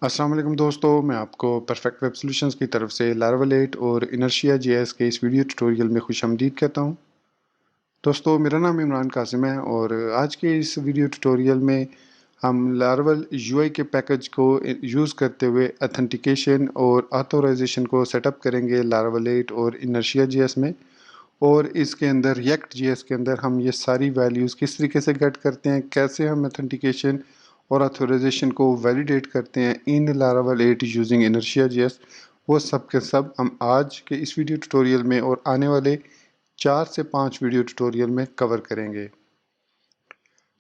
अस्सलाम वालेकुम दोस्तों, मैं आपको परफेक्ट वेब सॉल्यूशंस की तरफ से लारावेल 8 और इनर्शिया जेएस के इस वीडियो ट्यूटोरियल में खुशामदीद कहता हूं। दोस्तों, मेरा नाम इमरान कासिम है और आज के इस वीडियो ट्यूटोरियल में हम लारावेल यूआई के पैकेज को यूज़ करते हुए ऑथेंटिकेशन और ऑथोराइजेशन को सेटअप करेंगे लारावेल 8 और इनर्शिया जेएस में। और इसके अंदर रिएक्ट जेएस के अंदर हम ये सारी वैल्यूज़ किस तरीके से गेट करते हैं, कैसे हम ऑथेंटिकेशन और ऑथोराइजेशन को वैलिडेट करते हैं इन लारावेल 8 यूजिंग इनर्शिया जेएस, वो सब के सब हम आज के इस वीडियो ट्यूटोरियल में और आने वाले 4 से 5 वीडियो ट्यूटोरियल में कवर करेंगे।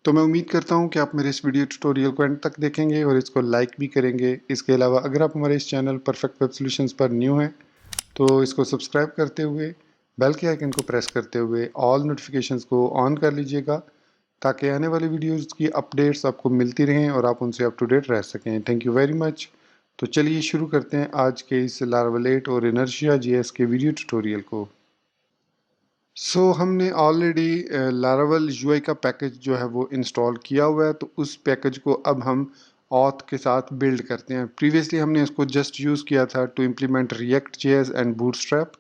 तो मैं उम्मीद करता हूं कि आप मेरे इस वीडियो ट्यूटोरियल को एंड तक देखेंगे और इसको लाइक भी करेंगे। इसके अलावा अगर आप हमारे इस चैनल परफेक्ट वेब सॉल्यूशंस पर न्यू हैं तो इसको सब्सक्राइब करते हुए बेल के आइकन को प्रेस करते हुए ऑल नोटिफिकेशंस को ऑन कर लीजिएगा, ताकि आने वाली वीडियोस की अपडेट्स आपको मिलती रहें और आप उनसे अप टू डेट रह सकें। Thank you very much. तो चलिए शुरू करते हैं आज के इस लारावेल 8 और इनर्शिया जेएस के वीडियो ट्यूटोरियल को। हमने ऑलरेडी लारावेल यूआई का पैकेज जो है वो इंस्टॉल किया हुआ है, तो उस पैकेज को अब हम ऑथ के साथ बिल्ड करते हैं। प्रीवियसली हमने इसको जस्ट यूज़ किया था to implement React JS and Bootstrap.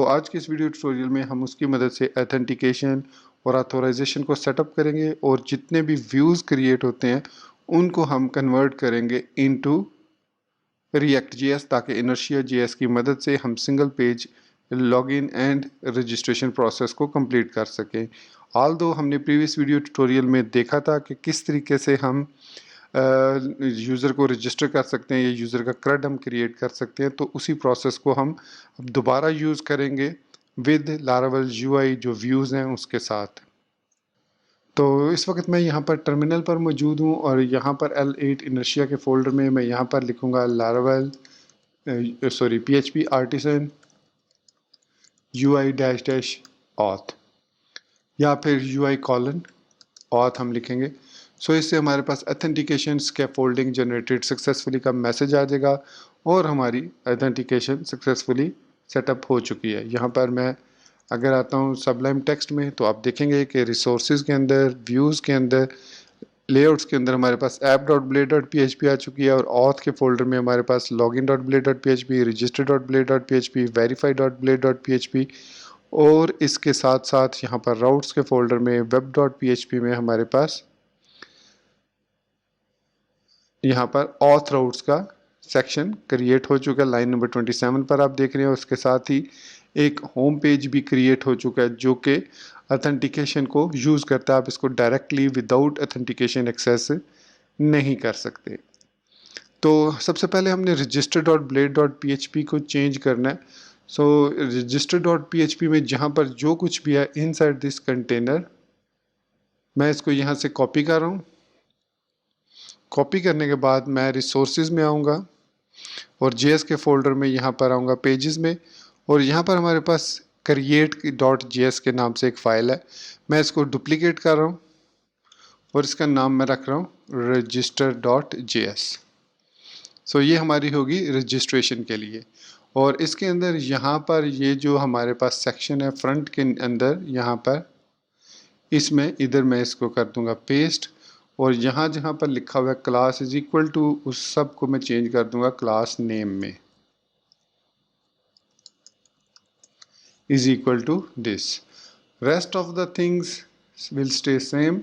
आज के इस वीडियो ट्यूटोरियल में हम उसकी मदद से ऑथेंटिकेशन और ऑथोराइजेशन को सेटअप करेंगे और जितने भी व्यूज़ क्रिएट होते हैं उनको हम कन्वर्ट करेंगे इनटू रिएक्ट जेएस, ताकि इनर्शिया जेएस की मदद से हम single page login and registration process को कंप्लीट कर सकें। ऑल्दो हमने प्रीवियस वीडियो ट्यूटोरियल में देखा था कि किस तरीके से हम यूज़र को रजिस्टर कर सकते हैं या यूज़र का क्रेड हम क्रिएट कर सकते हैं, तो उसी प्रोसेस को हम अब दोबारा यूज़ करेंगे विद लारावेल यूआई जो व्यूज़ हैं उसके साथ। तो इस वक्त मैं यहाँ पर टर्मिनल पर मौजूद हूँ और यहाँ पर L8 इनर्शिया के फोल्डर में मैं यहाँ पर लिखूँगा Laravel PHP artisan UI dash dash auth, या फिर UI कॉलन ऑथ हम लिखेंगे। इससे हमारे पास ऑथेंटिकेशन स्कैफोल्डिंग जनरेटेड सक्सेसफुली का मैसेज आ जाएगा और हमारी ऑथेंटिकेशन सक्सेसफुली सेटअप हो चुकी है। यहाँ पर मैं अगर आता हूँ सबलाइम टेक्स्ट में, तो आप देखेंगे कि रिसोर्सेज के अंदर, व्यूज़ के अंदर, लेआउट्स के अंदर हमारे पास app.blade.php आ चुकी है और ऑथ के फोल्डर में हमारे पास login.blade.php, register.blade.php, verify.blade.php और इसके साथ साथ यहाँ पर राउट्स के फोल्डर में web.php में हमारे पास यहाँ पर ऑथ राउट्स का सेक्शन क्रिएट हो चुका है। लाइन नंबर 27 पर आप देख रहे हैं। उसके साथ ही एक होम पेज भी क्रिएट हो चुका है जो कि ऑथेंटिकेशन को यूज़ करता है। आप इसको डायरेक्टली विदाउट ऑथेंटिकेशन एक्सेस नहीं कर सकते। तो सबसे पहले हमने register.blade.php को चेंज करना है। register.php में जहाँ पर जो कुछ भी है इनसाइड दिस कंटेनर, मैं इसको यहाँ से कॉपी कर रहा हूँ। कॉपी करने के बाद मैं रिसोर्सेज में आऊँगा और जेएस के फोल्डर में यहाँ पर आऊँगा पेजेस में, और यहाँ पर हमारे पास create.js के नाम से एक फ़ाइल है। मैं इसको डुप्लीकेट कर रहा हूँ और इसका नाम मैं रख रहा हूँ register.js। ये हमारी होगी रजिस्ट्रेशन के लिए। और इसके अंदर यहाँ पर ये जो हमारे पास सेक्शन है फ्रंट के अंदर, यहाँ पर इसमें इधर मैं इसको कर दूंगा पेस्ट, और यहाँ जहाँ पर लिखा हुआ है क्लास इज इक्वल टू, उस सब को मैं चेंज कर दूंगा क्लास नेम में, is equal to this. Rest of the things will stay same.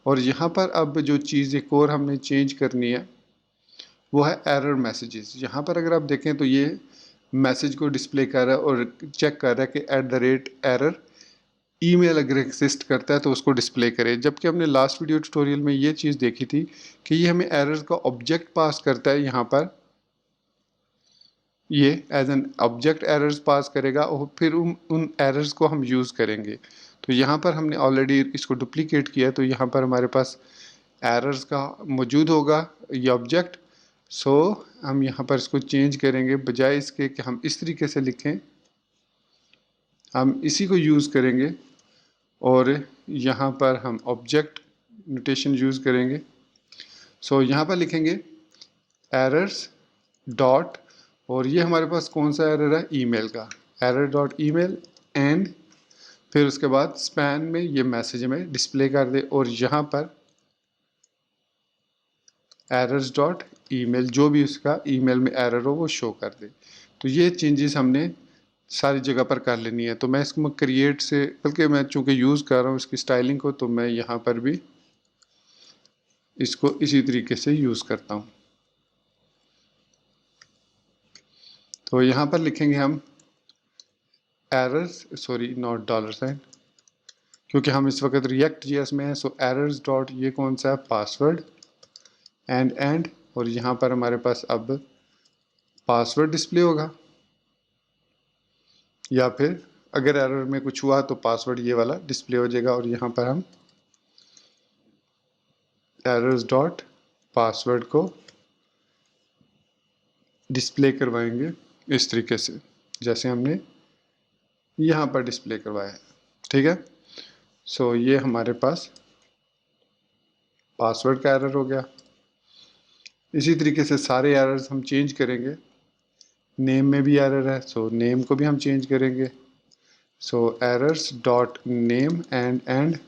और यहाँ पर अब जो चीज़ एक और हमने चेंज करनी है वो है एरर मैसेजेस। यहाँ पर अगर आप देखें तो ये मैसेज को डिस्प्ले कर रहा है और चेक कर रहा है कि @error ईमेल अगर एग्जिस्ट करता है तो उसको डिस्प्ले करे। जबकि हमने लास्ट वीडियो ट्यूटोरियल में ये चीज़ देखी थी कि ये हमें एरर्स का ऑब्जेक्ट पास करता है। यहाँ पर ये एज एन ऑब्जेक्ट एरर्स पास करेगा और फिर उन एरर्स को हम यूज़ करेंगे। तो यहाँ पर हमने ऑलरेडी इसको डुप्लीकेट किया, तो यहाँ पर हमारे पास एरर्स का मौजूद होगा ये ऑब्जेक्ट। हम यहाँ पर इसको चेंज करेंगे, बजाय इसके कि हम इस तरीके से लिखें हम इसी को यूज़ करेंगे और यहाँ पर हम ऑब्जेक्ट नोटेशन यूज़ करेंगे। यहाँ पर लिखेंगे एरर्स डॉट, और ये हमारे पास कौन सा एरर है, ईमेल का, एरर डॉट ईमेल, एंड फिर उसके बाद स्पैन में ये मैसेज हमें डिस्प्ले कर दे। और यहाँ पर एरर्स डॉट ईमेल, जो भी उसका ईमेल में एरर हो वो शो कर दे। तो ये चेंजेस हमने सारी जगह पर कर लेनी है। तो मैं इसको क्रिएट से, बल्कि मैं चूंकि यूज़ कर रहा हूँ इसकी स्टाइलिंग को, तो मैं यहाँ पर भी इसको इसी तरीके से यूज़ करता हूँ। तो यहाँ पर लिखेंगे हम errors, sorry not dollar sign, क्योंकि हम इस वक्त रिएक्ट जेएस में है। सो एरर्स डॉट, ये कौन सा है, पासवर्ड एंड, और यहाँ पर हमारे पास अब पासवर्ड डिस्प्ले होगा, या फिर अगर एरर में कुछ हुआ तो पासवर्ड ये वाला डिस्प्ले हो जाएगा। और यहाँ पर हम एरर्स डॉट पासवर्ड को डिस्प्ले करवाएंगे इस तरीके से, जैसे हमने यहाँ पर डिस्प्ले करवाया है। ठीक है। सो ये हमारे पास पासवर्ड का एरर हो गया। इसी तरीके से सारे एरर्स हम चेंज करेंगे। नेम में भी एरर है, सो नेम को भी हम चेंज करेंगे। सो एरर्स डॉट नेम एंड,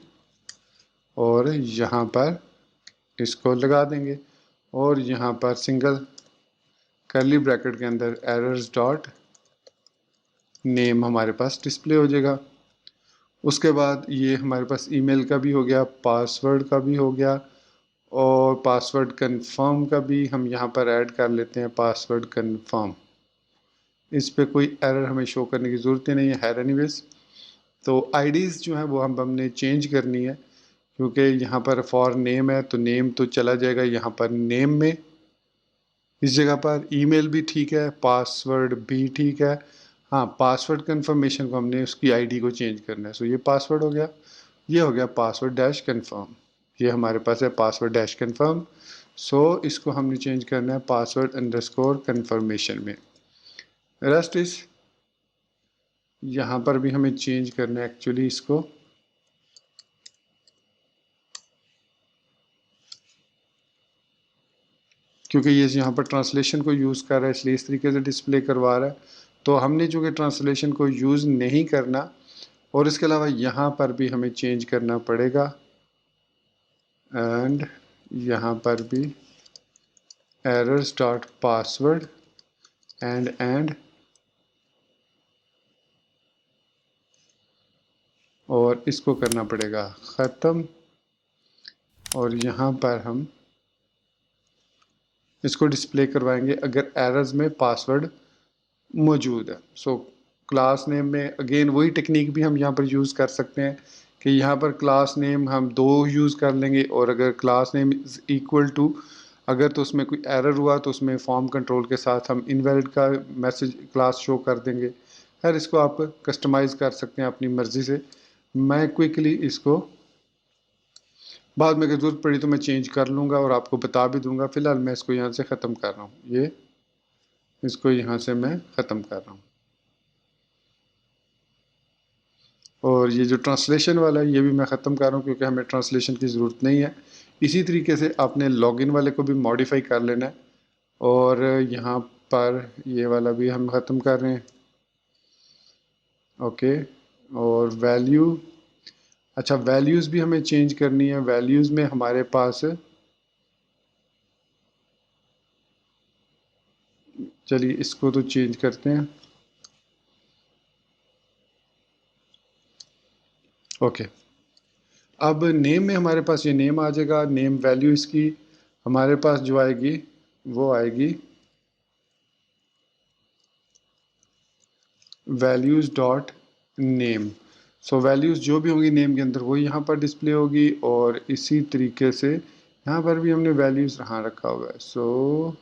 और यहाँ पर इसको लगा देंगे, और यहाँ पर सिंगल कर्ली ब्रैकेट के अंदर एरर्स डॉट नेम हमारे पास डिस्प्ले हो जाएगा। उसके बाद ये हमारे पास ईमेल का भी हो गया, पासवर्ड का भी हो गया, और पासवर्ड कंफर्म का भी हम यहाँ पर ऐड कर लेते हैं, पासवर्ड कंफर्म। इस पे कोई एरर हमें शो करने की ज़रूरत ही नहीं है एनीवेज। तो आईडीज़ जो है वो हमने चेंज करनी है, क्योंकि यहाँ पर फॉर नेम है तो नेम तो चला जाएगा यहाँ पर नेम में। इस जगह पर ईमेल भी ठीक है, पासवर्ड भी ठीक है। हाँ, पासवर्ड कंफर्मेशन को हमने उसकी आईडी को चेंज करना है। सो ये पासवर्ड हो गया, ये हो गया पासवर्ड डैश कन्फर्म। ये हमारे पास है पासवर्ड डैश कन्फर्म। सो इसको हमने चेंज करना है पासवर्ड अंडरस्कोर कन्फर्मेशन में। रेस्ट इस यहाँ पर भी हमें चेंज करना है एक्चुअली इसको, क्योंकि ये यहाँ पर ट्रांसलेशन को यूज़ कर रहा है इसलिए इस तरीके से डिस्प्ले करवा रहा है। तो हमने चूँकि ट्रांसलेशन को यूज़ नहीं करना, और इसके अलावा यहाँ पर भी हमें चेंज करना पड़ेगा, एंड यहाँ पर भी एरर्स डॉट पासवर्ड एंड, और इसको करना पड़ेगा ख़त्म। और यहाँ पर हम इसको डिस्प्ले करवाएंगे अगर एरर्स में पासवर्ड मौजूद है। सो क्लास नेम में अगेन वही टेक्निक भी हम यहाँ पर यूज़ कर सकते हैं कि यहाँ पर क्लास नेम हम 2 यूज़ कर लेंगे, और अगर class name is equal to, अगर तो उसमें कोई एरर हुआ तो उसमें फॉर्म कंट्रोल के साथ हम इनवैलिड का मैसेज क्लास शो कर देंगे। खैर इसको आप कस्टमाइज़ कर सकते हैं अपनी मर्ज़ी से। मैं क्विकली इसको बाद में अगर ज़रूरत पड़ी तो मैं चेंज कर लूँगा और आपको बता भी दूँगा। फ़िलहाल मैं इसको यहाँ से ख़त्म कर रहा हूँ, ये इसको यहाँ से मैं ख़त्म कर रहा हूँ। और ये जो ट्रांसलेशन वाला है ये भी मैं ख़त्म कर रहा हूँ, क्योंकि हमें ट्रांसलेशन की ज़रूरत नहीं है। इसी तरीके से आपने लॉगिन वाले को भी मॉडिफाई कर लेना है, और यहाँ पर ये वाला भी हम ख़त्म कर रहे हैं। ओके, और वैल्यू, अच्छा वैल्यूज़ भी हमें चेंज करनी है। वैल्यूज़ में हमारे पास, चलिए इसको तो चेंज करते हैं। ओके, अब नेम में हमारे पास ये नेम आ जाएगा। नेम वैल्यू इसकी हमारे पास जो आएगी वो आएगी वैल्यूज़ डॉट नेम। सो वैल्यूज़ जो भी होंगी नेम के अंदर वो यहाँ पर डिस्प्ले होगी, और इसी तरीके से यहाँ पर भी हमने वैल्यूज़ यहाँ रखा हुआ है। सो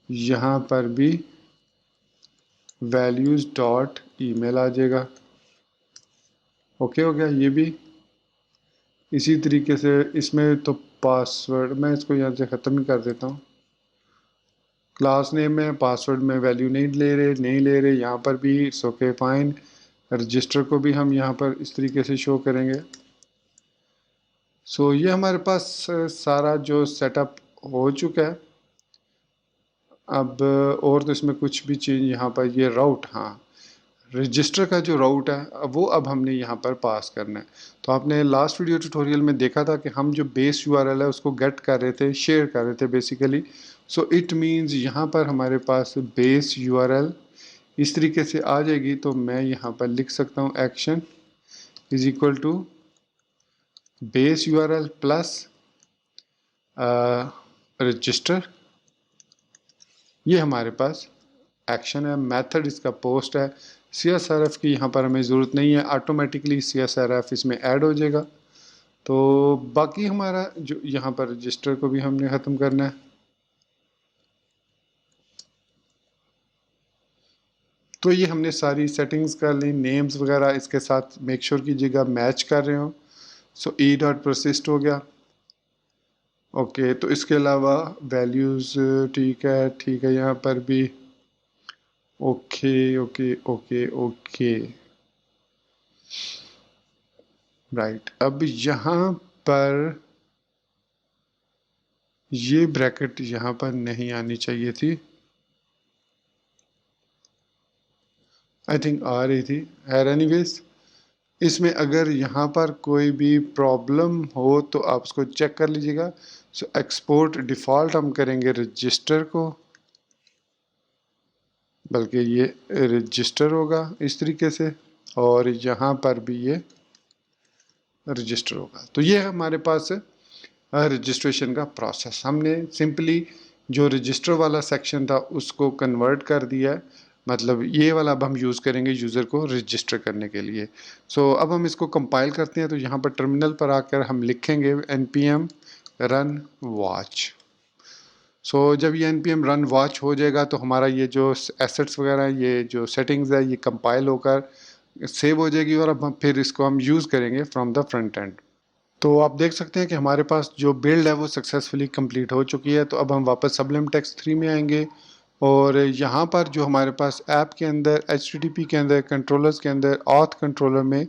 यहाँ पर भी वैल्यूज़ डॉट ईमेल आ जाएगा। ओके हो गया ये भी। इसी तरीके से इसमें तो पासवर्ड, मैं इसको यहाँ से ख़त्म ही कर देता हूँ। क्लास नेम में पासवर्ड में वैल्यू नहीं ले रहे यहाँ पर भी। It's okay fine. रजिस्टर को भी हम यहाँ पर इस तरीके से शो करेंगे। सो ये हमारे पास सारा जो सेटअप हो चुका है। अब और तो इसमें कुछ भी चेंज, यहाँ पर ये राउट, हाँ रजिस्टर का जो राउट है वो अब हमने यहाँ पर पास करना है। तो आपने लास्ट वीडियो ट्यूटोरियल में देखा था कि हम जो बेस यूआरएल है उसको गेट कर रहे थे, शेयर कर रहे थे बेसिकली। सो इट मीन्स यहाँ पर हमारे पास बेस यूआरएल इस तरीके से आ जाएगी। तो मैं यहाँ पर लिख सकता हूँ action is equal to base URL plus register. ये हमारे पास एक्शन है। मेथड इसका पोस्ट है। CSRF की यहाँ पर हमें ज़रूरत नहीं है, ऑटोमेटिकली CSRF इसमें ऐड हो जाएगा। तो बाकी हमारा जो यहाँ पर रजिस्टर को भी हमने ख़त्म करना है। तो ये हमने सारी सेटिंग्स कर ली, नेम्स वगैरह इसके साथ मेक श्योर कीजिएगा मैच कर रहे हो। सो ई डॉट प्रोसेस्ड हो गया। ओके, तो इसके अलावा वैल्यूज़ ठीक है यहाँ पर भी। Okay okay okay okay right. अब यहाँ पर ये ब्रैकेट यहाँ पर नहीं आनी चाहिए थी, आई थिंक आ रही थी। एनीवेज इसमें अगर यहाँ पर कोई भी प्रॉब्लम हो तो आप उसको चेक कर लीजिएगा। सो एक्सपोर्ट डिफ़ॉल्ट हम करेंगे रजिस्टर को, बल्कि ये रजिस्टर होगा इस तरीके से, और यहाँ पर भी ये रजिस्टर होगा। तो ये हमारे पास रजिस्ट्रेशन का प्रोसेस। हमने सिंपली जो रजिस्टर वाला सेक्शन था उसको कन्वर्ट कर दिया है, मतलब ये वाला अब हम यूज़ करेंगे यूज़र को रजिस्टर करने के लिए। सो अब हम इसको कंपाइल करते हैं। तो यहाँ पर टर्मिनल पर आकर हम लिखेंगे npm run watch। सो जब ये npm run watch हो जाएगा तो हमारा ये जो एसेट्स वगैरह, ये जो सेटिंग्स है, ये कंपाइल होकर सेव हो जाएगी और अब हम फिर इसको हम यूज़ करेंगे फ्रॉम द फ्रंट एंड। तो आप देख सकते हैं कि हमारे पास जो बिल्ड है वो सक्सेसफुली कंप्लीट हो चुकी है। तो अब हम वापस सबलिम टेक्स्ट 3 में आएंगे और यहाँ पर जो हमारे पास ऐप के अंदर HTTP के अंदर कंट्रोलर्स के अंदर ऑथ कंट्रोलर में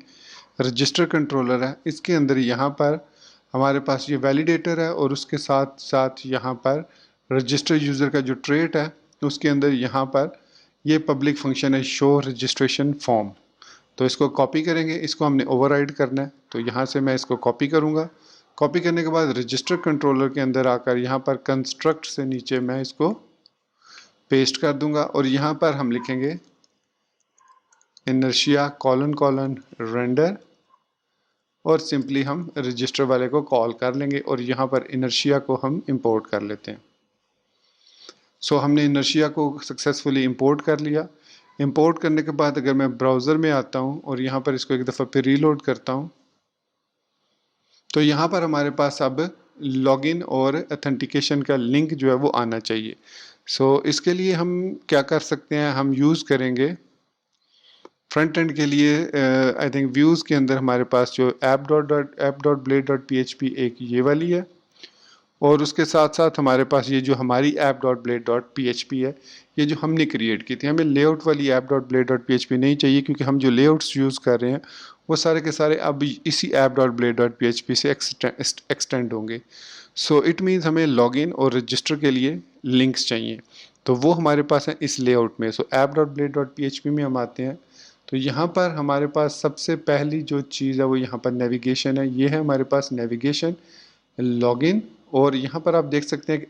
रजिस्टर कंट्रोलर है, इसके अंदर यहाँ पर हमारे पास ये वैलिडेटर है और उसके साथ साथ यहाँ पर रजिस्टर यूज़र का जो ट्रेट है उसके अंदर यहाँ पर ये पब्लिक फंक्शन है शो रजिस्ट्रेशन फॉर्म। तो इसको कॉपी करेंगे, इसको हमने ओवरराइड करना है। तो यहाँ से मैं इसको कॉपी करूँगा। कॉपी करने के बाद रजिस्टर कंट्रोलर के अंदर आकर यहाँ पर कंस्ट्रक्ट से नीचे मैं इसको पेस्ट कर दूंगा और यहाँ पर हम लिखेंगे इनर्शिया कॉलन कॉलन रेंडर और सिंपली हम रजिस्टर वाले को कॉल कर लेंगे और यहाँ पर इनर्शिया को हम इंपोर्ट कर लेते हैं। सो हमने इनर्शिया को सक्सेसफुली इंपोर्ट कर लिया। इंपोर्ट करने के बाद अगर मैं ब्राउज़र में आता हूँ और यहाँ पर इसको एक दफ़ा फिर रीलोड करता हूँ तो यहाँ पर हमारे पास अब लॉगिन और ऑथेंटिकेशन का लिंक जो है वो आना चाहिए। सो इसके लिए हम क्या कर सकते हैं, हम यूज़ करेंगे फ्रंट एंड के लिए आई थिंक व्यूज़ के अंदर हमारे पास जो app.blade.php एक ये वाली है और उसके साथ साथ हमारे पास ये जो हमारी app.blade.php है, ये जो हमने क्रिएट की थी। हमें लेआउट वाली app.blade.php नहीं चाहिए क्योंकि हम जो लेआउट्स यूज़ कर रहे हैं वो सारे के सारे अब इसी app.blade.php से एक्सटेंड होंगे। सो इट मीन्स हमें लॉगिन और रजिस्टर के लिए लिंक्स चाहिए, तो वो हमारे पास है इस लेआउट में। सो app.blade.php में हम आते हैं तो यहाँ पर हमारे पास सबसे पहली जो चीज़ है वो यहाँ पर नेविगेशन है। ये है हमारे पास नेविगेशन, लॉगिन और यहाँ पर आप देख सकते हैं कि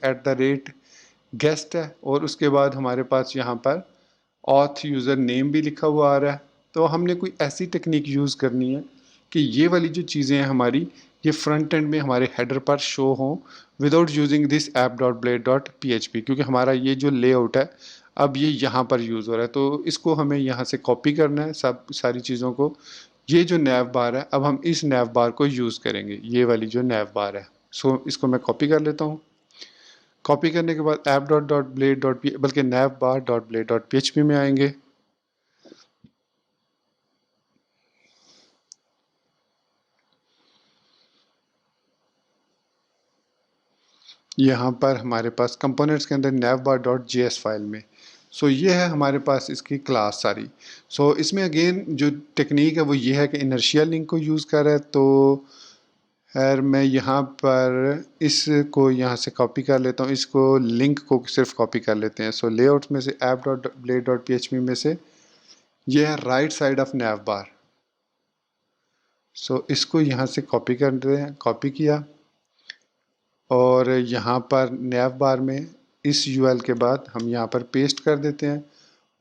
@गेस्ट है और उसके बाद हमारे पास यहाँ पर ऑथ यूज़र नेम भी लिखा हुआ आ रहा है। तो हमने कोई ऐसी टेक्निक यूज़ करनी है कि ये वाली जो चीज़ें हैं हमारी ये फ्रंट एंड में हमारे हेडर पर शो हों विदाउट यूजिंग दिस app.blade.php, क्योंकि हमारा ये जो लेआउट है अब ये यहाँ पर यूज़ हो रहा है। तो इसको हमें यहाँ से कॉपी करना है सारी चीज़ों को। ये जो नैव बार है अब हम इस नैव बार को यूज़ करेंगे, ये वाली जो नैव बार है। सो इसको मैं कॉपी कर लेता हूँ। कॉपी करने के बाद app.blade. बल्कि navbar.blade.php में आएंगे। यहाँ पर हमारे पास कंपोनेंट्स के अंदर navbar.js फाइल में। सो ये है हमारे पास इसकी क्लास सारी। सो इसमें अगेन जो टेक्निक है वो ये है कि इनर्शिया लिंक को यूज़ कर रहा है। तो खैर मैं यहाँ पर इसको यहाँ से कॉपी कर लेता हूँ, इसको लिंक को सिर्फ कॉपी कर लेते हैं। सो लेआउट्स में से app.blade.php में से ये है राइट साइड ऑफ नैव बार। सो इसको यहाँ से कॉपी कर दें, कॉपी किया और यहाँ पर नैव बार में इस यूआरएल के बाद हम यहाँ पर पेस्ट कर देते हैं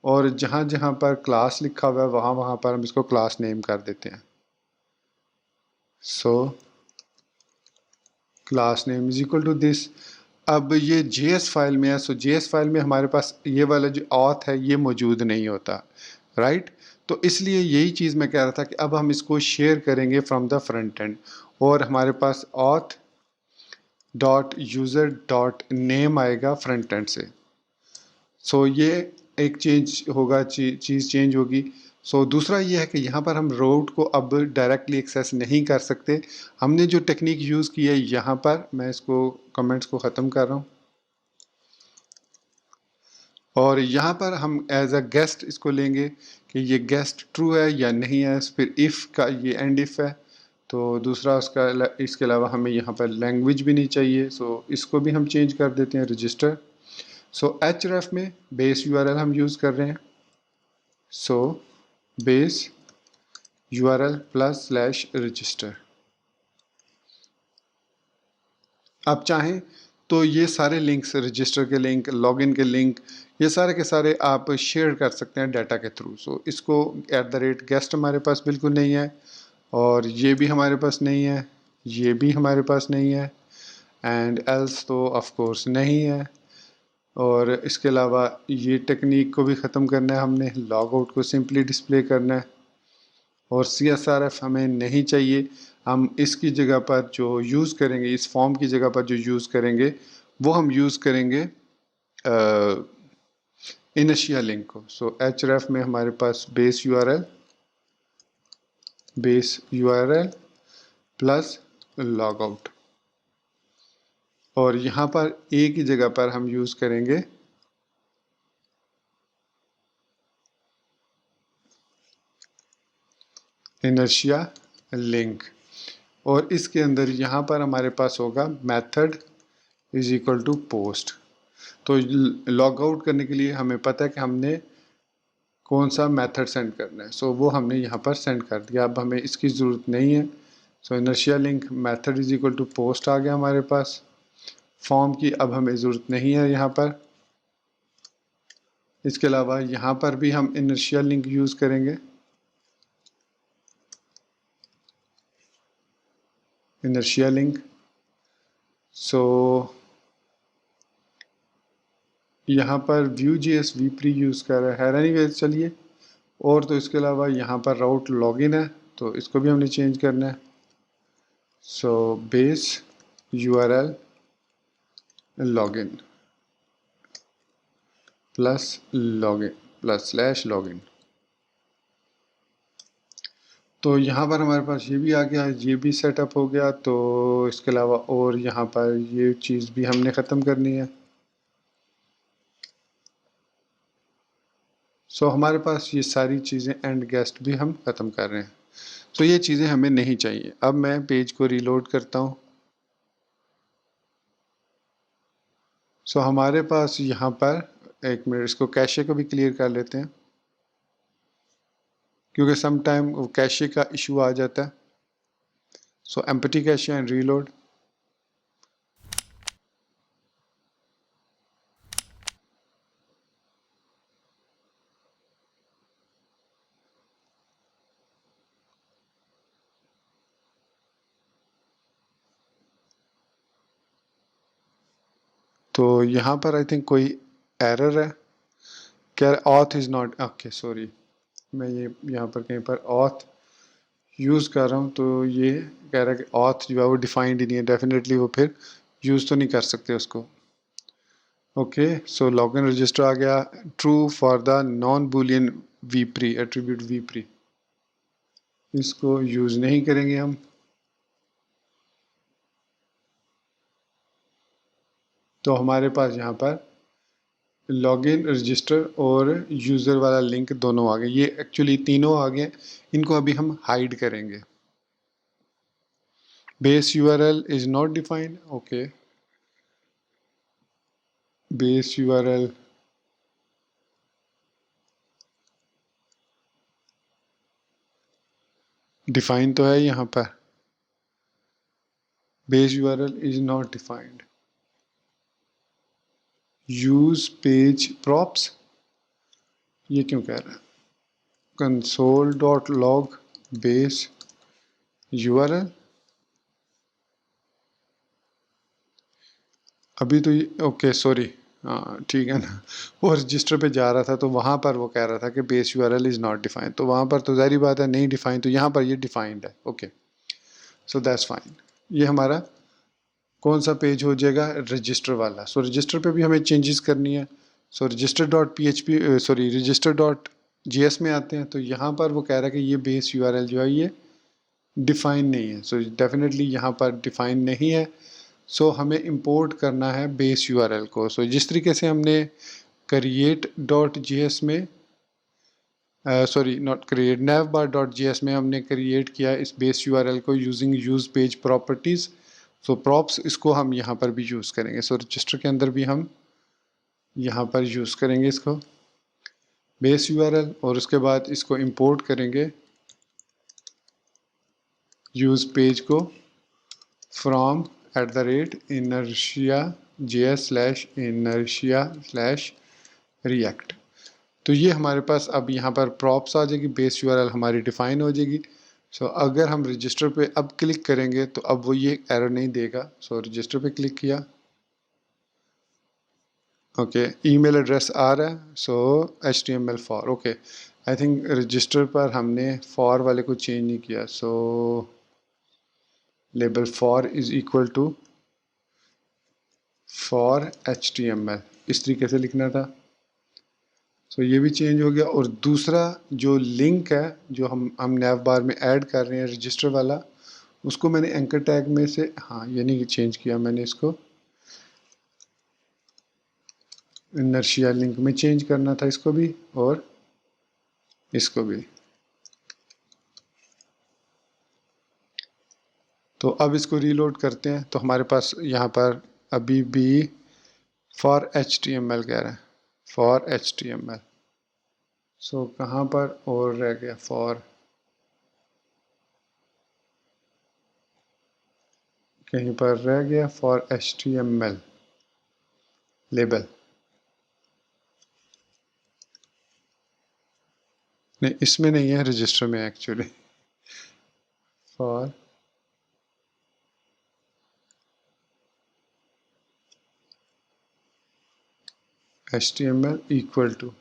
और जहाँ जहाँ पर क्लास लिखा हुआ है वहाँ वहाँ पर हम इसको क्लास नेम कर देते हैं। So class name is equal to this. अब ये जेएस फाइल में है, सो जेएस फाइल में हमारे पास ये वाला जो ऑथ है ये मौजूद नहीं होता, राइट। तो इसलिए यही चीज़ मैं कह रहा था कि अब हम इसको शेयर करेंगे फ्रॉम द फ्रंट एंड और हमारे पास auth dot user dot name आएगा फ्रंट एंड से। सो ये एक चेंज होगा, चीज़ चेंज होगी। सो दूसरा ये है कि यहाँ पर हम रोड को अब डायरेक्टली एक्सेस नहीं कर सकते। हमने जो टेक्निक यूज़ की है यहाँ पर, मैं इसको कमेंट्स को ख़त्म कर रहा हूँ और यहाँ पर हम एज अ गेस्ट इसको लेंगे कि ये गेस्ट ट्रू है या नहीं है। फिर इफ़ का ये एंड इफ़ है। तो दूसरा उसका इसके अलावा हमें यहाँ पर लैंग्वेज भी नहीं चाहिए, सो इसको भी हम चेंज कर देते हैं रजिस्टर। सो href में बेस यूआरएल हम यूज़ कर रहे हैं। So base URL plus slash register. आप चाहें तो ये सारे लिंक्स, रजिस्टर के लिंक, लॉगिन के लिंक, ये सारे के सारे आप शेयर कर सकते हैं डाटा के थ्रू। सो इसको @गेस्ट हमारे पास बिल्कुल नहीं है और ये भी हमारे पास नहीं है, ये भी हमारे पास नहीं है एंड एल्स तो ऑफ कोर्स नहीं है। और इसके अलावा ये टेक्निक को भी ख़त्म करना है हमने, लॉग आउट को सिंपली डिस्प्ले करना है और CSRF हमें नहीं चाहिए। हम इसकी जगह पर जो यूज़ करेंगे, इस फॉर्म की जगह पर जो यूज़ करेंगे वो हम यूज़ करेंगे इनिशिया लिंक को। सो href में हमारे पास base URL plus log out और यहाँ पर एक ही जगह पर हम यूज़ करेंगे इनर्शिया लिंक और इसके अंदर यहाँ पर हमारे पास होगा method is equal to post. तो लॉग आउट करने के लिए हमें पता है कि हमने कौन सा मेथड सेंड करना है, सो वो हमने यहाँ पर सेंड कर दिया। अब हमें इसकी ज़रूरत नहीं है। So inertia link method is equal to post आ गया हमारे पास। फॉर्म की अब हमें ज़रूरत नहीं है यहाँ पर। इसके अलावा यहाँ पर भी हम इनर्शिया लिंक यूज़ करेंगे, इनर्शिया लिंक। सो यहाँ पर Vue.js vpre यूज़ कर रहा है एनीवेज, चलिए। और तो इसके अलावा यहाँ पर राउट लॉगिन है तो इसको भी हमने चेंज करना है। So base URL login plus login plus slash login. तो यहाँ पर हमारे पास ये भी आ गया, ये भी सेटअप हो गया। तो इसके अलावा और यहाँ पर ये चीज़ भी हमने ख़त्म करनी है। सो हमारे पास ये सारी चीज़ें एंड गेस्ट भी हम ख़त्म कर रहे हैं। तो ये चीज़ें हमें नहीं चाहिए। अब मैं पेज को रीलोड करता हूँ। सो हमारे पास यहाँ पर, एक मिनट इसको कैशे को भी क्लियर कर लेते हैं क्योंकि सम टाइम कैशे का इशू आ जाता है। सो एम्प्टी कैशे एंड रीलोड। तो यहाँ पर आई थिंक कोई एरर है। क्या auth is not, okay sorry, मैं ये यहाँ पर कहीं पर ऑथ यूज़ कर रहा हूँ तो ये कह रहा है कि ऑथ जो है वो डिफाइंड ही नहीं है। डेफिनेटली वो फिर यूज़ तो नहीं कर सकते उसको। ओके, सो लॉगिन रजिस्टर आ गया। True for the non Boolean vpre attribute vpre, इसको यूज़ नहीं करेंगे हम। तो हमारे पास यहाँ पर लॉगिन रजिस्टर और यूज़र वाला लिंक दोनों आ गए। ये एक्चुअली तीनों आ गए, इनको अभी हम हाइड करेंगे। Base URL is not defined, okay. Base URL define तो है यहाँ पर, base URL is not defined. Use page props, ये क्यों कह रहा है? Console dot log base URL, अभी तो ये ओके सॉरी, हाँ ठीक है ना, वो रजिस्टर पे जा रहा था तो वहाँ पर वो कह रहा था कि base URL is not defined, तो वहाँ पर तो जाहिर बात है नहीं डिफाइंड, तो यहाँ पर ये डिफाइंड है। Okay so that's fine. ये हमारा कौन सा पेज हो जाएगा? रजिस्टर वाला। सो रजिस्टर पे भी हमें चेंजेस करनी है। So register dot P H P sorry register dot G S में आते हैं, तो यहाँ पर वो कह रहा है कि ये बेस यूआरएल जो है ये डिफाइन नहीं है। सो डेफिनेटली यहाँ पर डिफाइन नहीं है। सो हमें इंपोर्ट करना है बेस यूआरएल को। सो जिस तरीके से हमने क्रिएट डॉट जी एस में sorry not create nav bar dot G S में हमने क्रिएट किया इस बेस यूआरएल को यूजिंग यूज पेज प्रॉपर्टीज़। सो प्रॉप्स इसको हम यहाँ पर भी यूज़ करेंगे। सो रजिस्टर के अंदर भी हम यहाँ पर यूज़ करेंगे इसको बेस यूआरएल, और उसके बाद इसको इंपोर्ट करेंगे यूज़ पेज को फ्रॉम @inertia js/inertia/react। तो ये हमारे पास अब यहाँ पर प्रॉप्स आ जाएगी, बेस यूआरएल हमारी डिफाइन हो जाएगी। सो अगर हम रजिस्टर पे अब क्लिक करेंगे तो अब वो ये एरर नहीं देगा। सो रजिस्टर पे क्लिक किया, ओके ईमेल एड्रेस आ रहा है। So HTML for, okay I think register पर हमने फॉर वाले को चेंज नहीं किया। So label for is equal to for HTML, इस तरीके से लिखना था। सो ये भी चेंज हो गया। और दूसरा जो लिंक है जो हम नैव बार में ऐड कर रहे हैं रजिस्टर वाला, उसको मैंने एंकर टैग में से, हाँ ये नहीं चेंज किया मैंने, इसको इनर्शिया लिंक में चेंज करना था इसको भी और इसको भी। तो अब इसको रीलोड करते हैं तो हमारे पास यहाँ पर अभी भी फॉर HTML कह रहा है, फॉर HTML। सो कहाँ पर और रह गया फॉर, कहीं पर रह गया फॉर HTML लेबल, नहीं इसमें नहीं है, रजिस्टर में actually for HTML equal to,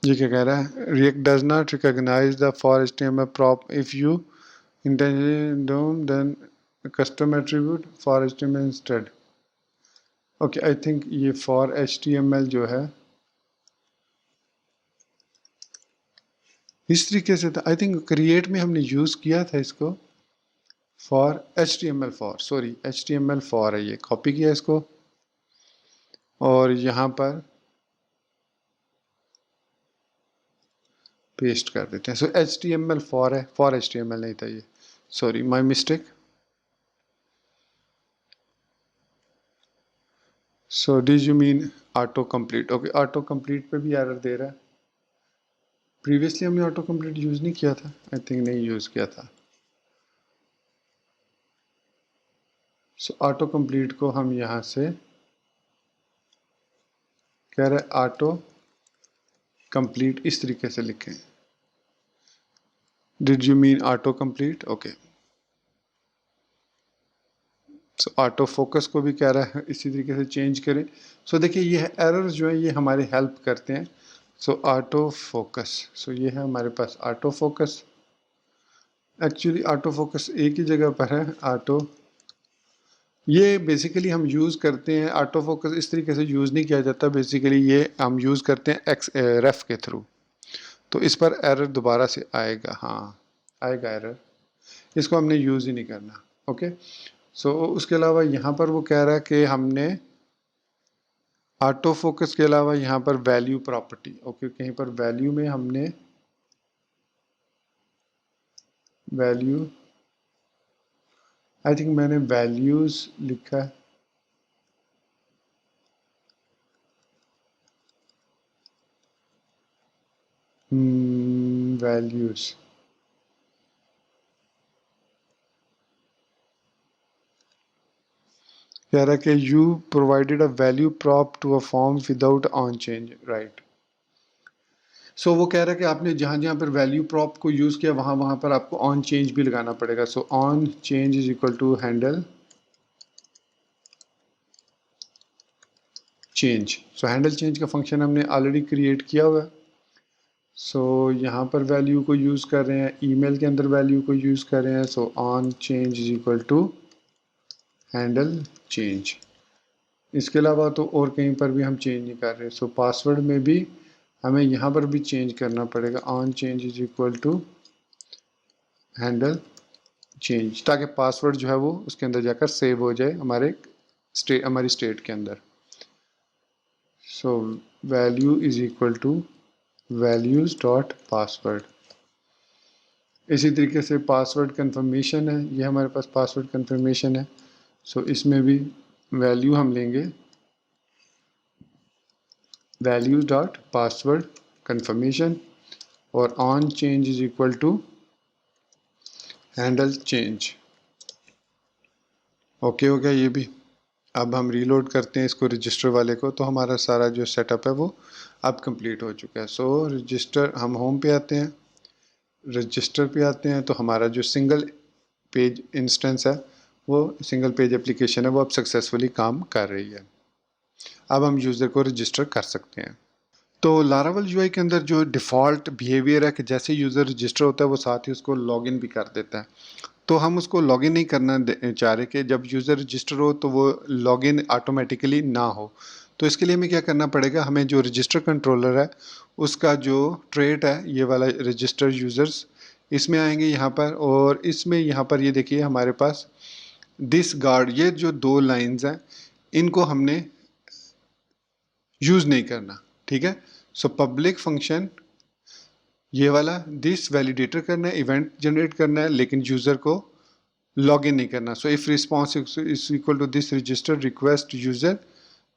ये क्या कह रहा है? React does not recognize the for HTML prop if you intentionally DOM then custom attribute for HTML instead. Okay I think ये फॉर HTML जो है इस तरीके से था। आई थिंक क्रिएट में हमने यूज़ किया था इसको, for HTML for, sorry HTML for है, ये कॉपी किया इसको और यहाँ पर पेस्ट कर देते हैं। सो HTML फॉर है, फॉर HTML नहीं था ये, sorry my mistake. So did you mean auto complete? Okay auto complete पे भी एरर दे रहा है। प्रीवियसली हमने ऑटो कंप्लीट यूज़ नहीं किया था, आई थिंक नहीं यूज़ किया था। सो ऑटो कंप्लीट को हम यहाँ से कह रहे ऑटो कंप्लीट इस तरीके से लिखें। Did you mean auto complete? Okay so auto focus को भी कह रहा है इसी तरीके से चेंज करें। सो देखिए ये एरर्स जो है ये हमारे हेल्प करते हैं। सो ऑटो फोकस, सो ये है हमारे पास auto focus. Actually auto focus एक ही जगह पर है, ऑटो, ये बेसिकली हम यूज़ करते हैं। ऑटो फोकस इस तरीके से यूज़ नहीं किया जाता, बेसिकली ये हम यूज़ करते हैं रेफ के थ्रू। तो इस पर एरर दोबारा से आएगा, हाँ आएगा एरर, इसको हमने यूज़ ही नहीं करना। ओके सो उसके अलावा यहाँ पर वो कह रहा है कि हमने ऑटो फोकस के अलावा यहाँ पर वैल्यू प्रॉपर्टी, ओके कहीं पर वैल्यू में हमने वैल्यू, आई थिंक मैंने वैल्यूज़ लिखा है, वैल्यूज, कह रहा है कि you provided a value prop to a form without on change, right. So वो कह रहा है कि आपने जहाँ जहाँ पर वैल्यू प्रॉप को यूज़ किया वहाँ वहाँ पर आपको ऑन चेंज भी लगाना पड़ेगा। So on change is equal to handle change. So handle change का फंक्शन हमने ऑलरेडी क्रिएट किया हुआ है। सो यहाँ पर वैल्यू को यूज़ कर रहे हैं, ईमेल के अंदर वैल्यू को यूज़ कर रहे हैं। So on change is equal to handle change. इसके अलावा तो और कहीं पर भी हम चेंज नहीं कर रहे। सो पासवर्ड में भी हमें यहाँ पर भी चेंज करना पड़ेगा, on change is equal to handle change, ताकि पासवर्ड जो है वो उसके अंदर जाकर सेव हो जाए हमारी स्टेट के अंदर। So value is equal to values dot password. इसी तरीके से पासवर्ड कंफर्मेशन है, ये हमारे पास पासवर्ड कंफर्मेशन है। सो इसमें भी वैल्यू हम लेंगे वैल्यूज डॉट पासवर्ड कंफर्मेशन, और on change is equal to handle change. Okay हो गया ये भी। अब हम रीलोड करते हैं इसको रजिस्टर वाले को, तो हमारा सारा जो सेटअप है वो अब कंप्लीट हो चुका है। सो रजिस्टर, हम होम पे आते हैं, रजिस्टर पे आते हैं, तो हमारा जो सिंगल पेज इंस्टेंस है, वो सिंगल पेज एप्लीकेशन है, वो अब सक्सेसफुली काम कर रही है। अब हम यूज़र को रजिस्टर कर सकते हैं। तो लारावल यूआई के अंदर जो डिफ़ॉल्ट बिहेवियर है कि जैसे यूज़र रजिस्टर होता है वो साथ ही उसको लॉगिन भी कर देता है। तो हम उसको लॉगिन नहीं करना चाह रहे कि जब यूज़र रजिस्टर हो तो वो लॉगिन ऑटोमेटिकली ना हो। तो इसके लिए हमें क्या करना पड़ेगा, हमें जो रजिस्टर कंट्रोलर है उसका जो ट्रेट है, ये वाला रजिस्टर यूज़र्स, इसमें आएंगे यहाँ पर, और इसमें यहाँ पर ये देखिए हमारे पास दिस गार्ड, ये जो दो लाइंस हैं इनको हमने यूज़ नहीं करना, ठीक है। सो पब्लिक फंक्शन ये वाला दिस वैलिडेटर करना है, इवेंट जनरेट करना है, लेकिन यूज़र को लॉगिन नहीं करना। So if response is equal to this register request user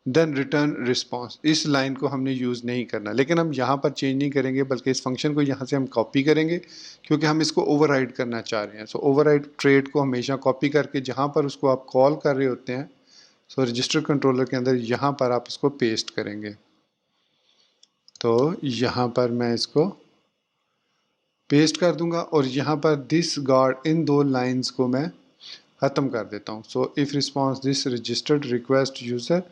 then return response, इस लाइन को हमने यूज़ नहीं करना, लेकिन हम यहाँ पर चेंज नहीं करेंगे बल्कि इस फंक्शन को यहाँ से हम कॉपी करेंगे क्योंकि हम इसको ओवरराइड करना चाह रहे हैं। सो ओवरराइड ट्रेड को हमेशा कॉपी करके जहाँ पर उसको आप कॉल कर रहे होते हैं, सो रजिस्टर कंट्रोलर के अंदर यहाँ पर आप इसको पेस्ट करेंगे। तो यहाँ पर मैं इसको पेस्ट कर दूंगा और यहाँ पर दिस गार्ड, इन दो लाइंस को मैं ख़त्म कर देता हूँ। So if response this registered request user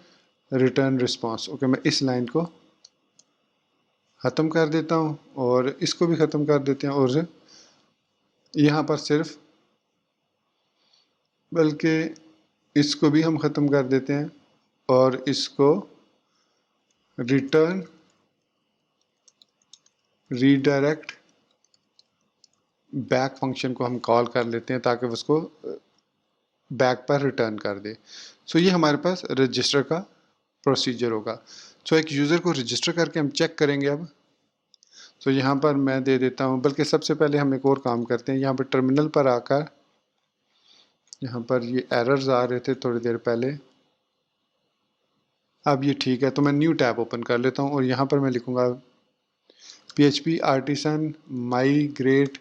return response, okay, मैं इस लाइन को ख़त्म कर देता हूँ और इसको भी ख़त्म कर देते हैं, और यहाँ पर सिर्फ, बल्कि इसको भी हम ख़त्म कर देते हैं और इसको रिटर्न रीडायरेक्ट बैक फंक्शन को हम कॉल कर लेते हैं ताकि उसको बैक पर रिटर्न कर दे। सो ये हमारे पास रजिस्टर का प्रोसीजर होगा। सो एक यूज़र को रजिस्टर करके हम चेक करेंगे अब। सो यहाँ पर मैं दे देता हूँ, बल्कि सबसे पहले हम एक और काम करते हैं, यहाँ पर टर्मिनल पर आकर, यहाँ पर ये एरर्स आ रहे थे थोड़ी देर पहले, अब ये ठीक है। तो मैं न्यू टैब ओपन कर लेता हूँ और यहाँ पर मैं लिखूँगा PHP आर्टिसन माइग्रेट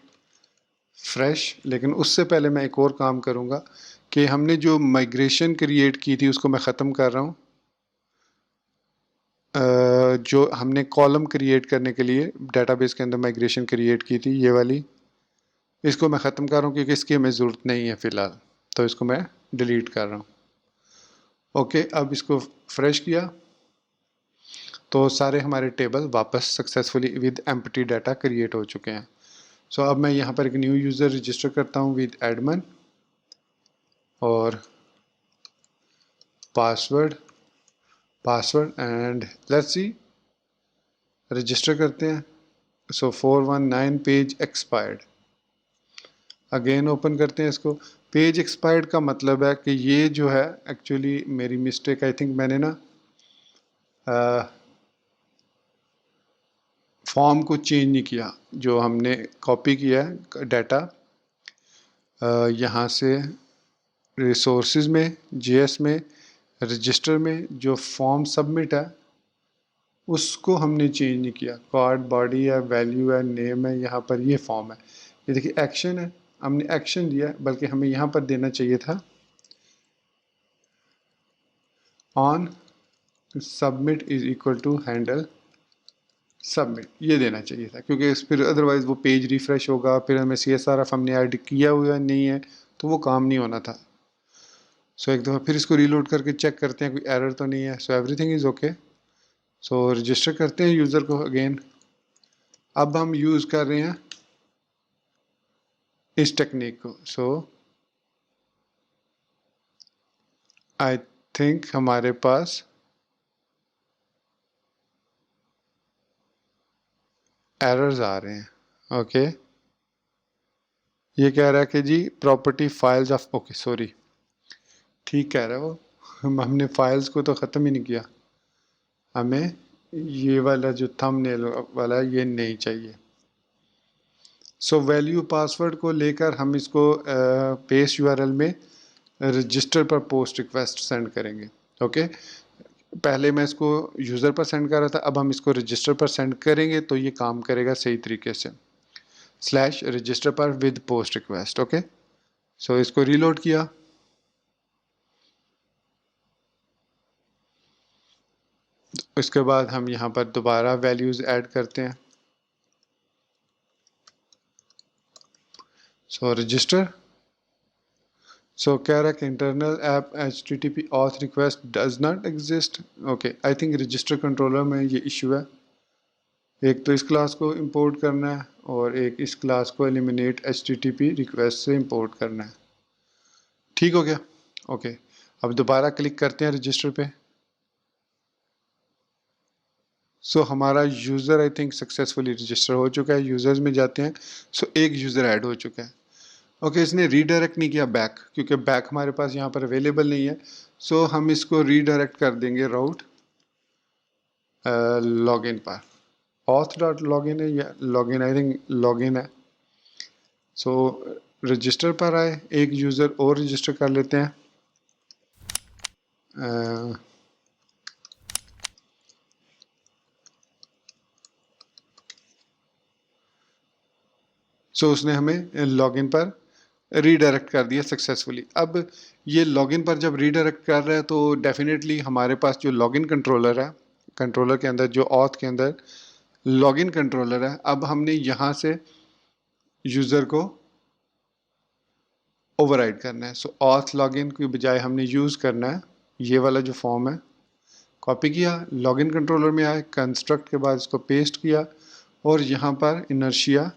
फ्रेश। लेकिन उससे पहले मैं एक और काम करूँगा कि हमने जो माइग्रेशन क्रिएट की थी उसको मैं ख़त्म कर रहा हूँ। जो हमने कॉलम क्रिएट करने के लिए डेटाबेस के अंदर माइग्रेशन क्रिएट की थी, ये वाली, इसको मैं ख़त्म कर रहा हूँ क्योंकि इसकी हमें ज़रूरत नहीं है फ़िलहाल, तो इसको मैं डिलीट कर रहा हूँ। ओके, अब इसको फ्रेश किया तो सारे हमारे टेबल वापस successfully with empty data create हो चुके हैं। सो अब मैं यहाँ पर एक न्यू यूज़र रजिस्टर करता हूँ विद एडमिन और password and let's see, register करते हैं। सो 419 पेज एक्सपायर्ड, अगेन ओपन करते हैं इसको। पेज एक्सपायर्ड का मतलब है कि ये जो है एक्चुअली मेरी मिस्टेक, आई थिंक मैंने ना फॉर्म को चेंज नहीं किया, जो हमने कॉपी किया है डाटा यहाँ से रिसोर्सेज में, JS में, रजिस्टर में जो फॉर्म सबमिट है उसको हमने चेंज नहीं किया। कार्ड बॉडी है, वैल्यू है, नेम है, यहाँ पर ये फॉर्म है। ये देखिए एक्शन है, हमने एक्शन दिया, बल्कि हमें यहाँ पर देना चाहिए था on submit is equal to handle submit, ये देना चाहिए था, क्योंकि फिर अदरवाइज़ वो पेज रिफ़्रेश होगा, फिर हमें CSRF हमने ऐड किया हुआ नहीं है तो वो काम नहीं होना था। सो एक दफ़ा फिर इसको रीलोड करके चेक करते हैं कोई एरर तो नहीं है। So everything is okay. So register करते हैं यूज़र को अगेन। अब हम यूज़ कर रहे हैं इस टेक्निक को। सो आई थिंक हमारे पास एरर्स आ रहे हैं। ओके ये कह रहा है कि जी property files of, okay sorry, ठीक कह रहा है वो, हमने फाइल्स को तो ख़त्म ही नहीं किया। हमें ये वाला जो थंबनेल वाला है ये नहीं चाहिए। सो वैल्यू पासवर्ड को लेकर हम इसको पेस्ट यूआरएल में रजिस्टर पर पोस्ट रिक्वेस्ट सेंड करेंगे। ओके पहले मैं इसको यूज़र पर सेंड कर रहा था, अब हम इसको रजिस्टर पर सेंड करेंगे तो ये काम करेगा सही तरीके से। स्लैश रजिस्टर पर with post request. Okay so इसको रीलोड किया। इसके बाद हम यहाँ पर दोबारा वैल्यूज़ ऐड करते हैं। सो रजिस्टर, सो कह रहा है कि internal app HTTP auth request does not exist. Okay I think register controller में ये इशू है। एक तो इस क्लास को इंपोर्ट करना है और एक इस क्लास को एलिमिनेट HTTP रिक्वेस्ट से इंपोर्ट करना है। ठीक हो गया। ओके अब दोबारा क्लिक करते हैं रजिस्टर पे। सो हमारा user I think successfully register हो चुका है। यूज़र्स में जाते हैं। सो एक यूज़र ऐड हो चुका है। ओके इसने रीडायरेक्ट नहीं किया बैक, क्योंकि बैक हमारे पास यहाँ पर अवेलेबल नहीं है। सो हम इसको रीडायरेक्ट कर देंगे राउट लॉगिन पर। ऑथ डॉट लॉगिन है या लॉगिन, आई थिंक लॉगिन है। सो रजिस्टर पर आए, एक यूज़र और रजिस्टर कर लेते हैं। सो उसने हमें लॉगिन पर रीडायरेक्ट कर दिया सक्सेसफुली। अब ये लॉगिन पर जब रीडायरेक्ट कर रहा है तो डेफिनेटली हमारे पास जो लॉगिन कंट्रोलर है, कंट्रोलर के अंदर जो ऑथ के अंदर लॉगिन कंट्रोलर है, अब हमने यहाँ से यूज़र को ओवरराइड करना है। सो ऑथ लॉगिन की बजाय हमने यूज़ करना है ये वाला जो फॉर्म है। कॉपी किया, लॉगिन कंट्रोलर में आए, कंस्ट्रक्ट के बाद इसको पेस्ट किया और यहाँ पर inertia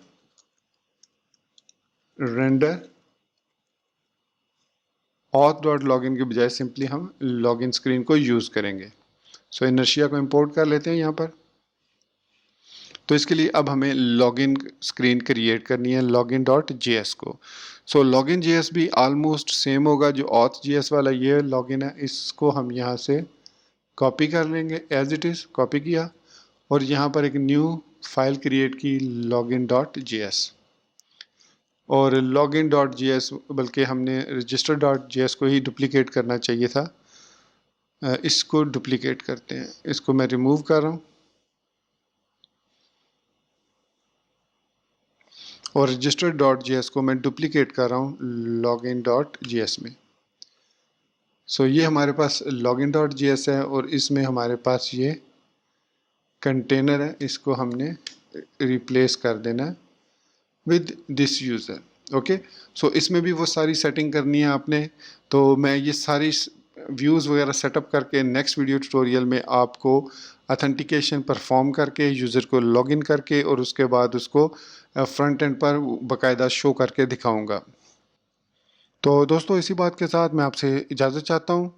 render auth dot login के बजाय सिंपली हम लॉगिन स्क्रीन को यूज़ करेंगे। सो इनर्शिया को इंपोर्ट कर लेते हैं यहाँ पर। तो इसके लिए अब हमें लॉगिन स्क्रीन क्रिएट करनी है लॉगिन डॉट जेएस को। सो लॉगिन जेएस भी ऑलमोस्ट सेम होगा जो ऑथ जेएस वाला ये लॉगिन है, इसको हम यहाँ से कॉपी कर लेंगे एज इट इज़। कॉपी किया और यहाँ पर एक न्यू फाइल क्रिएट की लॉगिन डॉट जेएस, और लॉगिन डॉट जेएस बल्कि हमने रजिस्टर डॉट जेएस को ही डुप्लीकेट करना चाहिए था। इसको डुप्लीकेट करते हैं, इसको मैं रिमूव कर रहा हूँ और रजिस्टर डॉट जेएस को मैं डुप्लीकेट कर रहा हूँ लॉगिन डॉट जेएस में। सो ये हमारे पास लॉगिन डॉट जेएस है और इसमें हमारे पास ये कंटेनर है, इसको हमने रिप्लेस कर देना है with this user. Okay so इसमें भी वो सारी सेटिंग करनी है आपने। तो मैं ये सारी व्यूज़ वगैरह सेटअप करके नेक्स्ट वीडियो ट्यूटोरियल में आपको अथेंटिकेशन परफॉर्म करके यूज़र को लॉगिन करके और उसके बाद उसको फ्रंट एंड पर बाकायदा शो करके दिखाऊंगा। तो दोस्तों इसी बात के साथ मैं आपसे इजाज़त चाहता हूँ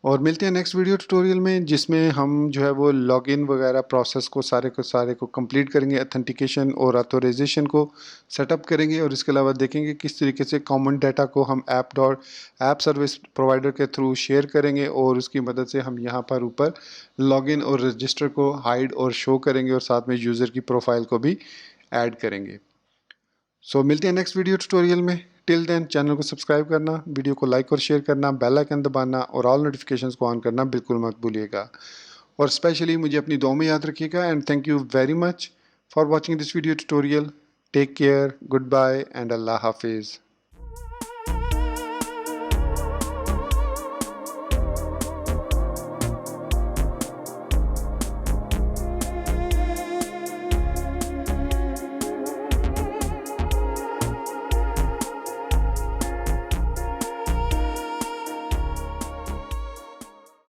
और मिलते हैं नेक्स्ट वीडियो ट्यूटोरियल में, जिसमें हम जो है वो लॉगिन वगैरह प्रोसेस को सारे को कंप्लीट करेंगे, अथेंटिकेशन और ऑथोराइजेशन को सेटअप करेंगे और इसके अलावा देखेंगे किस तरीके से कॉमन डाटा को हम ऐप सर्विस प्रोवाइडर के थ्रू शेयर करेंगे और उसकी मदद से हम यहाँ पर ऊपर लॉगिन और रजिस्टर को हाइड और शो करेंगे और साथ में यूज़र की प्रोफाइल को भी ऐड करेंगे। सो मिलते हैं नेक्स्ट वीडियो ट्यूटोरियल में। टिल देन चैनल को सब्सक्राइब करना, वीडियो को लाइक और शेयर करना, बेल आइकन दबाना और ऑल नोटिफिकेशंस को ऑन करना बिल्कुल मत भूलिएगा। और स्पेशली मुझे अपनी दुआ में याद रखिएगा। And thank you very much for watching this video tutorial. Take care, good bye and Allah हाफिज़।